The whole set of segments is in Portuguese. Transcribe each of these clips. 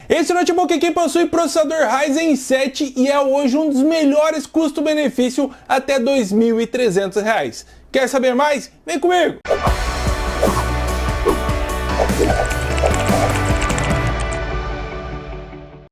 Esse notebook aqui possui processador Ryzen 7 e é hoje um dos melhores custo-benefício até R$ 2.300. Quer saber mais? Vem comigo!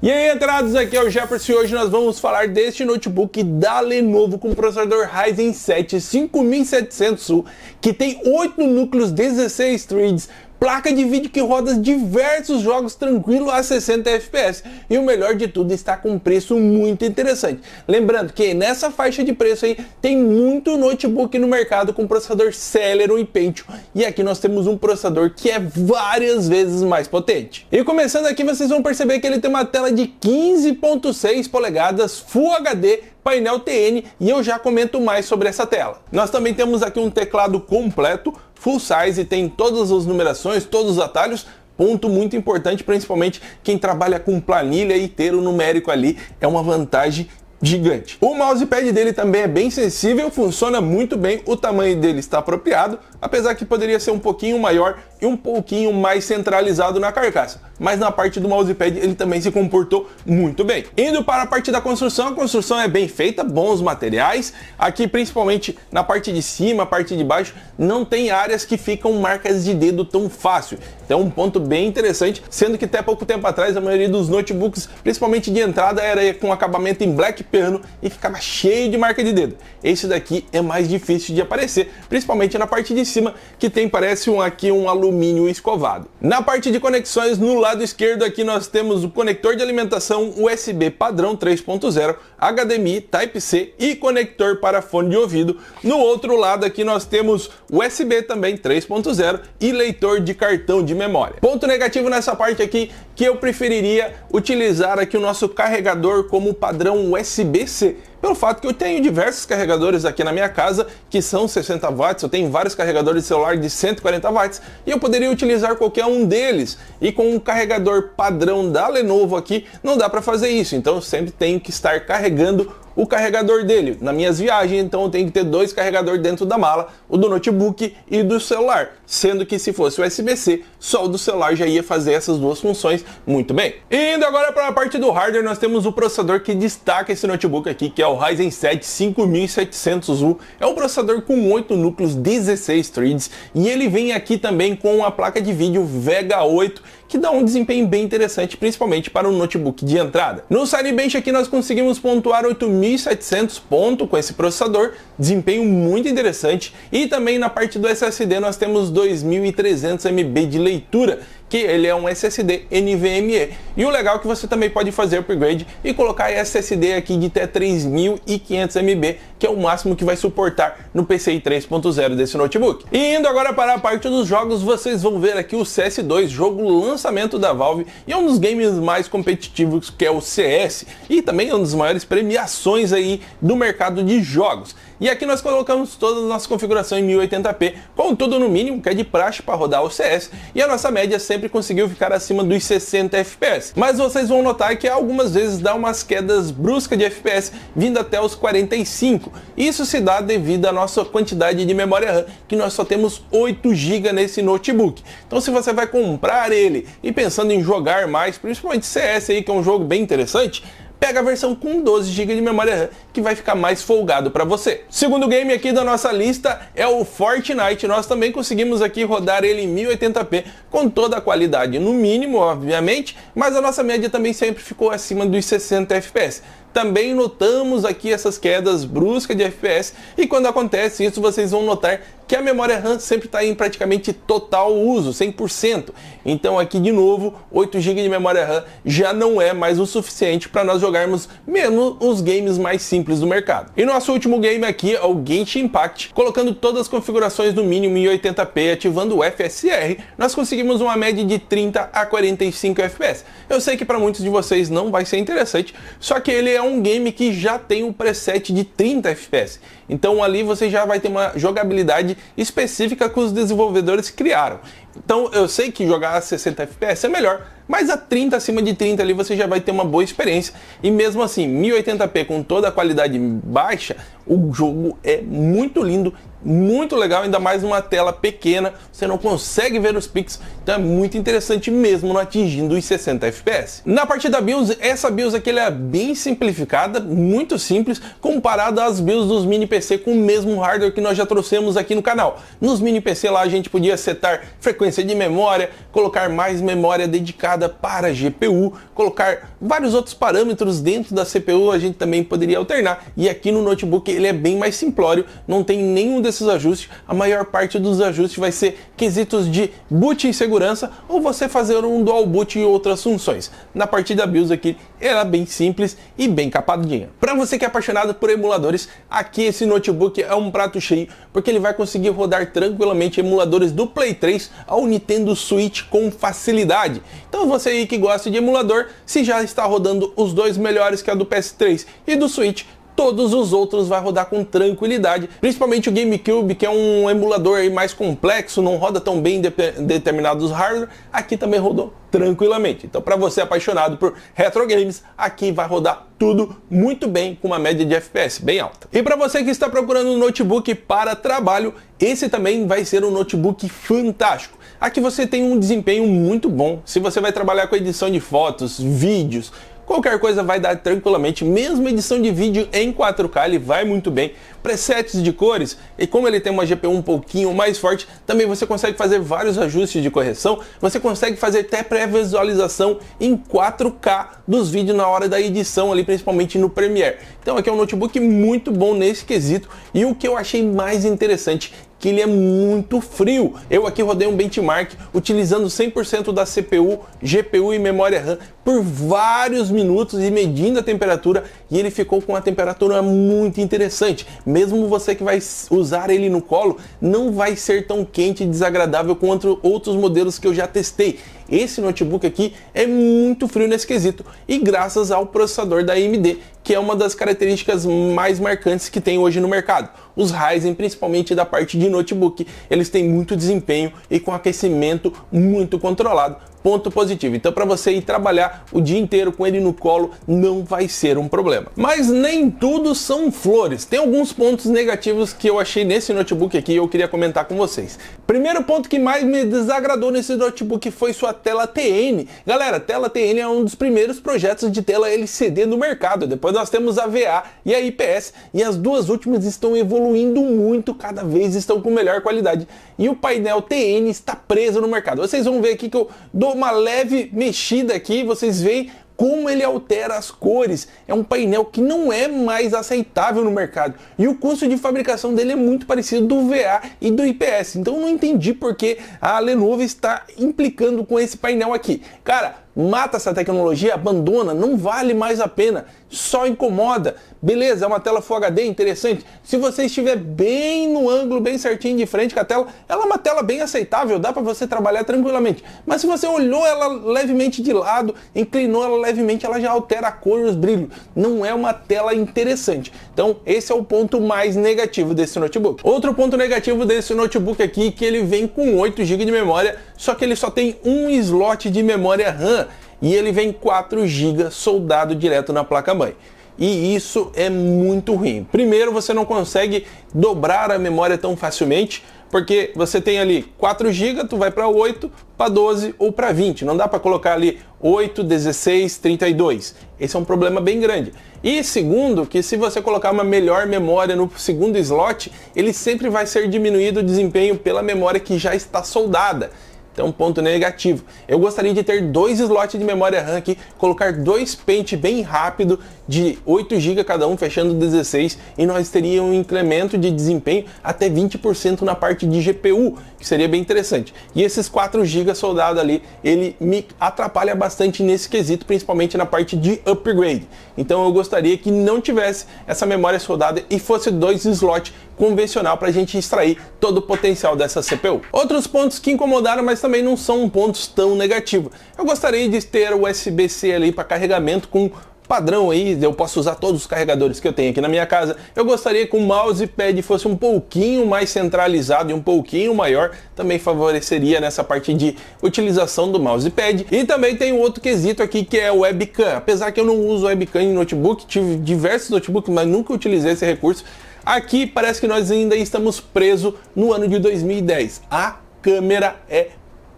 E aí, entrados, aqui é o Jefferson e hoje nós vamos falar deste notebook da Lenovo com processador Ryzen 7 5700U, que tem 8 núcleos, 16 threads, placa de vídeo que roda diversos jogos tranquilo a 60 FPS. E o melhor de tudo, está com um preço muito interessante. Lembrando que nessa faixa de preço aí tem muito notebook no mercado com processador Celeron e Pentium. E aqui nós temos um processador que é várias vezes mais potente. E começando aqui, vocês vão perceber que ele tem uma tela de 15.6 polegadas Full HD, painel TN, e eu já comento mais sobre essa tela. Nós também temos aqui um teclado completo, full size, tem todas as numerações, todos os atalhos. Ponto muito importante, principalmente quem trabalha com planilha e ter o numérico ali é uma vantagem gigante. O mousepad dele também é bem sensível, funciona muito bem, o tamanho dele está apropriado, apesar que poderia ser um pouquinho maior e um pouquinho mais centralizado na carcaça, mas na parte do mousepad ele também se comportou muito bem. Indo para a parte da construção, a construção é bem feita, bons materiais, aqui principalmente na parte de cima, a parte de baixo, não tem áreas que ficam marcas de dedo tão fácil, então um ponto bem interessante, sendo que até pouco tempo atrás a maioria dos notebooks, principalmente de entrada, era com acabamento em black piano e ficava cheio de marca de dedo. Esse daqui é mais difícil de aparecer, principalmente na parte de cima, que tem, parece aqui um alumínio escovado. Na parte de conexões, no lado esquerdo aqui nós temos o conector de alimentação USB padrão 3.0, HDMI, Type-C e conector para fone de ouvido. No outro lado aqui nós temos USB também 3.0 e leitor de cartão de memória. Ponto negativo nessa parte aqui, que eu preferiria utilizar aqui o nosso carregador como padrão USB-C, pelo fato que eu tenho diversos carregadores aqui na minha casa que são 60 watts, eu tenho vários carregadores de celular de 140 watts e eu poderia utilizar qualquer um deles, e com um carregador padrão da Lenovo aqui não dá para fazer isso, então eu sempre tenho que estar carregando o carregador dele nas minhas viagens, então eu tenho que ter dois carregadores dentro da mala, o do notebook e do celular, sendo que se fosse USB-C, só o do celular já ia fazer essas duas funções muito bem. E indo agora para a parte do hardware, nós temos o processador que destaca esse notebook aqui, que é o Ryzen 7 5700U, é um processador com 8 núcleos, 16 threads, e ele vem aqui também com a placa de vídeo Vega 8, que dá um desempenho bem interessante, principalmente para um notebook de entrada. No Cinebench aqui nós conseguimos pontuar 8.700 pontos com esse processador, desempenho muito interessante, e também na parte do SSD nós temos 2.300 MB de leitura, que ele é um SSD NVMe. E o legal é que você também pode fazer upgrade e colocar SSD aqui de até 3.500 MB, que é o máximo que vai suportar no PCI 3.0 desse notebook. E indo agora para a parte dos jogos, vocês vão ver aqui o CS2, jogo lançamento da Valve, e é um dos games mais competitivos, que é o CS, e também é uma das maiores premiações aí do mercado de jogos. E aqui nós colocamos todas as nossas configurações em 1080p, com tudo no mínimo, que é de praxe para rodar o CS, e a nossa média sempre conseguiu ficar acima dos 60 FPS. Mas vocês vão notar que algumas vezes dá umas quedas bruscas de FPS, vindo até os 45. Isso se dá devido à nossa quantidade de memória RAM, que nós só temos 8 GB nesse notebook. Então se você vai comprar ele e pensando em jogar mais, principalmente CS aí, que é um jogo bem interessante, pega a versão com 12 GB de memória RAM, que vai ficar mais folgado para você. Segundo game aqui da nossa lista é o Fortnite. Nós também conseguimos aqui rodar ele em 1080p, com toda a qualidade no mínimo, obviamente, mas a nossa média também sempre ficou acima dos 60 FPS. Também notamos aqui essas quedas bruscas de FPS, e quando acontece isso vocês vão notar que a memória RAM sempre está em praticamente total uso, 100%. Então aqui de novo, 8 GB de memória RAM já não é mais o suficiente para nós jogarmos mesmo os games mais simples do mercado. E nosso último game aqui é o Genshin Impact. Colocando todas as configurações no mínimo em 1080p, ativando o FSR, nós conseguimos uma média de 30 a 45 FPS. Eu sei que para muitos de vocês não vai ser interessante, só que ele é um game que já tem um preset de 30 FPS. Então ali você já vai ter uma jogabilidade específica que os desenvolvedores criaram. Então eu sei que jogar a 60 FPS é melhor, mas a 30, acima de 30 ali você já vai ter uma boa experiência. E mesmo assim, 1080p com toda a qualidade baixa, o jogo é muito lindo, muito legal, ainda mais numa tela pequena, você não consegue ver os pixels, então é muito interessante mesmo não atingindo os 60 FPS. Na parte da BIOS, essa BIOS aqui ela é bem simplificada, muito simples, comparado às BIOS dos mini PC com o mesmo hardware que nós já trouxemos aqui no canal. Nos mini PC lá a gente podia setar frequência de memória, colocar mais memória dedicada para GPU, colocar vários outros parâmetros dentro da CPU, a gente também poderia alternar, e aqui no notebook ele é bem mais simplório, não tem nenhum desses ajustes, a maior parte dos ajustes vai ser quesitos de boot e segurança, ou você fazer um dual boot e outras funções. Na parte da BIOS aqui, ela é bem simples e bem capadinha. Para você que é apaixonado por emuladores, aqui esse notebook é um prato cheio, porque ele vai conseguir rodar tranquilamente emuladores do Play 3 ao Nintendo Switch com facilidade. Então você aí que gosta de emulador, se já está rodando os dois melhores, que é o do PS3 e do Switch, todos os outros vai rodar com tranquilidade, principalmente o GameCube, que é um emulador aí mais complexo, não roda tão bem em determinados hardware, aqui também rodou tranquilamente. Então para você apaixonado por retro games, aqui vai rodar tudo muito bem, com uma média de FPS bem alta. E para você que está procurando um notebook para trabalho, esse também vai ser um notebook fantástico. Aqui você tem um desempenho muito bom, se você vai trabalhar com edição de fotos, vídeos, qualquer coisa vai dar tranquilamente, mesmo edição de vídeo em 4K ele vai muito bem. Presets de cores, e como ele tem uma GPU um pouquinho mais forte, também você consegue fazer vários ajustes de correção, você consegue fazer até pré-visualização em 4K dos vídeos na hora da edição ali, principalmente no Premiere. Então aqui é um notebook muito bom nesse quesito, e o que eu achei mais interessante, que ele é muito frio. Eu aqui rodei um benchmark utilizando 100% da CPU, GPU e memória RAM por vários minutos e medindo a temperatura, e ele ficou com uma temperatura muito interessante. Mesmo você que vai usar ele no colo, não vai ser tão quente e desagradável quanto outros modelos que eu já testei. Esse notebook aqui é muito frio nesse quesito, e graças ao processador da AMD, que é uma das características mais marcantes que tem hoje no mercado. Os Ryzen, principalmente da parte de notebook, eles têm muito desempenho e com aquecimento muito controlado. Ponto positivo. Então para você ir trabalhar o dia inteiro com ele no colo não vai ser um problema. Mas nem tudo são flores. Tem alguns pontos negativos que eu achei nesse notebook aqui e eu queria comentar com vocês. Primeiro ponto que mais me desagradou nesse notebook foi sua tela TN. Galera, tela TN é um dos primeiros projetos de tela LCD no mercado. Depois nós temos a VA e a IPS, e as duas últimas estão evoluindo muito, cada vez estão com melhor qualidade. E o painel TN está preso no mercado. Vocês vão ver aqui que eu dou uma leve mexida aqui, vocês veem como ele altera as cores. É um painel que não é mais aceitável no mercado, e o custo de fabricação dele é muito parecido do VA e do IPS. Então eu não entendi porque a Lenovo está implicando com esse painel aqui. Cara, mata essa tecnologia, abandona, não vale mais a pena, só incomoda. Beleza, é uma tela Full HD interessante, se você estiver bem no ângulo, bem certinho de frente com a tela, ela é uma tela bem aceitável, dá para você trabalhar tranquilamente. Mas se você olhou ela levemente de lado, inclinou ela levemente, ela já altera a cor e os brilhos, não é uma tela interessante. Então esse é o ponto mais negativo desse notebook. Outro ponto negativo desse notebook aqui, que ele vem com 8 GB de memória, só que ele só tem um slot de memória RAM, e ele vem 4 GB soldado direto na placa-mãe. E isso é muito ruim. Primeiro, você não consegue dobrar a memória tão facilmente, porque você tem ali 4 GB, tu vai para 8, para 12 ou para 20. Não dá para colocar ali 8, 16, 32. Esse é um problema bem grande. E segundo, que se você colocar uma melhor memória no segundo slot, ele sempre vai ser diminuído o desempenho pela memória que já está soldada. Então, ponto negativo. Eu gostaria de ter 2 slots de memória RAM aqui, colocar 2 pente bem rápido de 8 GB cada um, fechando 16, e nós teríamos um incremento de desempenho até 20% na parte de GPU, que seria bem interessante. E esses 4 GB soldado ali, ele me atrapalha bastante nesse quesito, principalmente na parte de upgrade. Então eu gostaria que não tivesse essa memória soldada e fosse 2 slots convencional para a gente extrair todo o potencial dessa CPU. Outros pontos que incomodaram, mas também não são pontos tão negativos. Eu gostaria de ter o USB-C ali para carregamento com padrão aí, eu posso usar todos os carregadores que eu tenho aqui na minha casa. Eu gostaria que o mousepad fosse um pouquinho mais centralizado e um pouquinho maior, também favoreceria nessa parte de utilização do mousepad. E também tem um outro quesito aqui, que é o webcam. Apesar que eu não uso webcam em notebook, tive diversos notebooks, mas nunca utilizei esse recurso. Aqui parece que nós ainda estamos presos no ano de 2010. A câmera é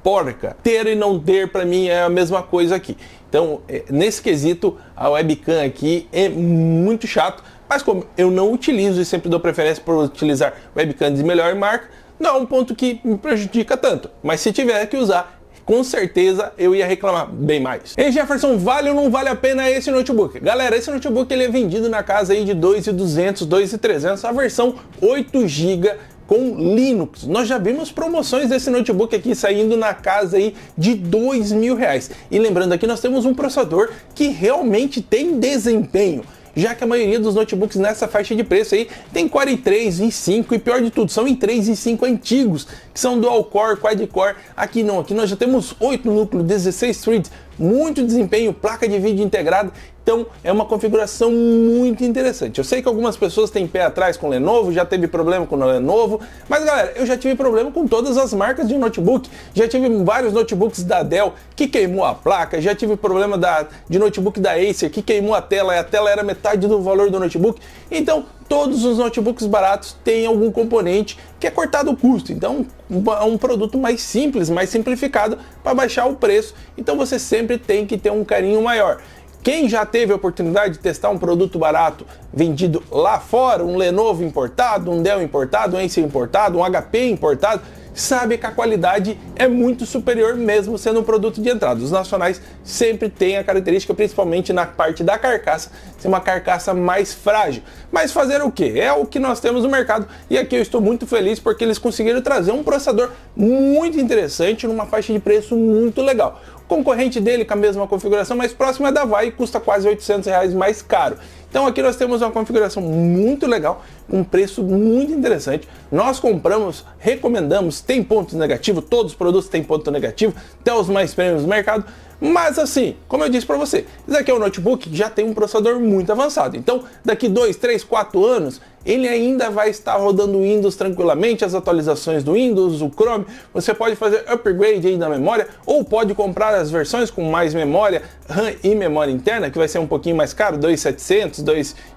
porca. Ter e não ter para mim é a mesma coisa aqui. Então, nesse quesito, a webcam aqui é muito chato, mas como eu não utilizo e sempre dou preferência por utilizar webcam de melhor marca, não é um ponto que me prejudica tanto. Mas se tiver que usar, com certeza eu ia reclamar bem mais. E Jefferson, vale ou não vale a pena esse notebook? Galera, esse notebook ele é vendido na casa aí de 2.200, 2.300, a versão 8 GB com Linux. Nós já vimos promoções desse notebook aqui saindo na casa aí de R$2.000. E lembrando aqui, nós temos um processador que realmente tem desempenho, já que a maioria dos notebooks nessa faixa de preço aí tem Core i3, i5 e pior de tudo, são i3 e i5 antigos, que são dual core, quad core. Aqui não, aqui nós já temos 8 núcleos, 16 threads, muito desempenho, placa de vídeo integrada. Então é uma configuração muito interessante. Eu sei que algumas pessoas têm pé atrás com o Lenovo, já teve problema com o Lenovo, mas galera, eu já tive problema com todas as marcas de notebook. Já tive vários notebooks da Dell que queimou a placa, já tive problema de notebook da Acer que queimou a tela e a tela era metade do valor do notebook. Então todos os notebooks baratos têm algum componente que é cortado o custo. Então é um produto mais simples, mais simplificado para baixar o preço. Então você sempre tem que ter um carinho maior. Quem já teve a oportunidade de testar um produto barato vendido lá fora, um Lenovo importado, um Dell importado, um Acer importado, um HP importado, sabe que a qualidade é muito superior mesmo sendo um produto de entrada. Os nacionais sempre têm a característica, principalmente na parte da carcaça, ser uma carcaça mais frágil. Mas fazer o que? É o que nós temos no mercado e aqui eu estou muito feliz porque eles conseguiram trazer um processador muito interessante numa faixa de preço muito legal. O concorrente dele com a mesma configuração mais próxima é da Vai e custa quase R$800 mais caro. Então aqui nós temos uma configuração muito legal, um preço muito interessante. Nós compramos, recomendamos, tem pontos negativos, todos os produtos têm ponto negativo, até os mais premiums do mercado. Mas assim, como eu disse para você, isso aqui é um notebook que já tem um processador muito avançado. Então daqui 2, 3, 4 anos, ele ainda vai estar rodando o Windows tranquilamente, as atualizações do Windows, o Chrome. Você pode fazer upgrade aí da memória ou pode comprar as versões com mais memória, RAM e memória interna, que vai ser um pouquinho mais caro, 2.700,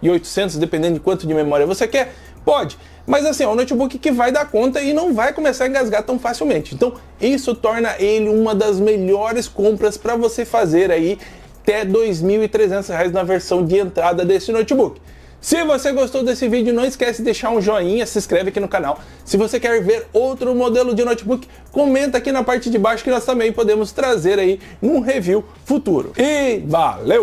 2.800, dependendo de quanto de memória você quer. Pode, mas assim, é um notebook que vai dar conta e não vai começar a engasgar tão facilmente. Então isso torna ele uma das melhores compras para você fazer aí até R$2.300 na versão de entrada desse notebook. Se você gostou desse vídeo, não esquece de deixar um joinha, se inscreve aqui no canal. Se você quer ver outro modelo de notebook, comenta aqui na parte de baixo que nós também podemos trazer aí num review futuro. E valeu!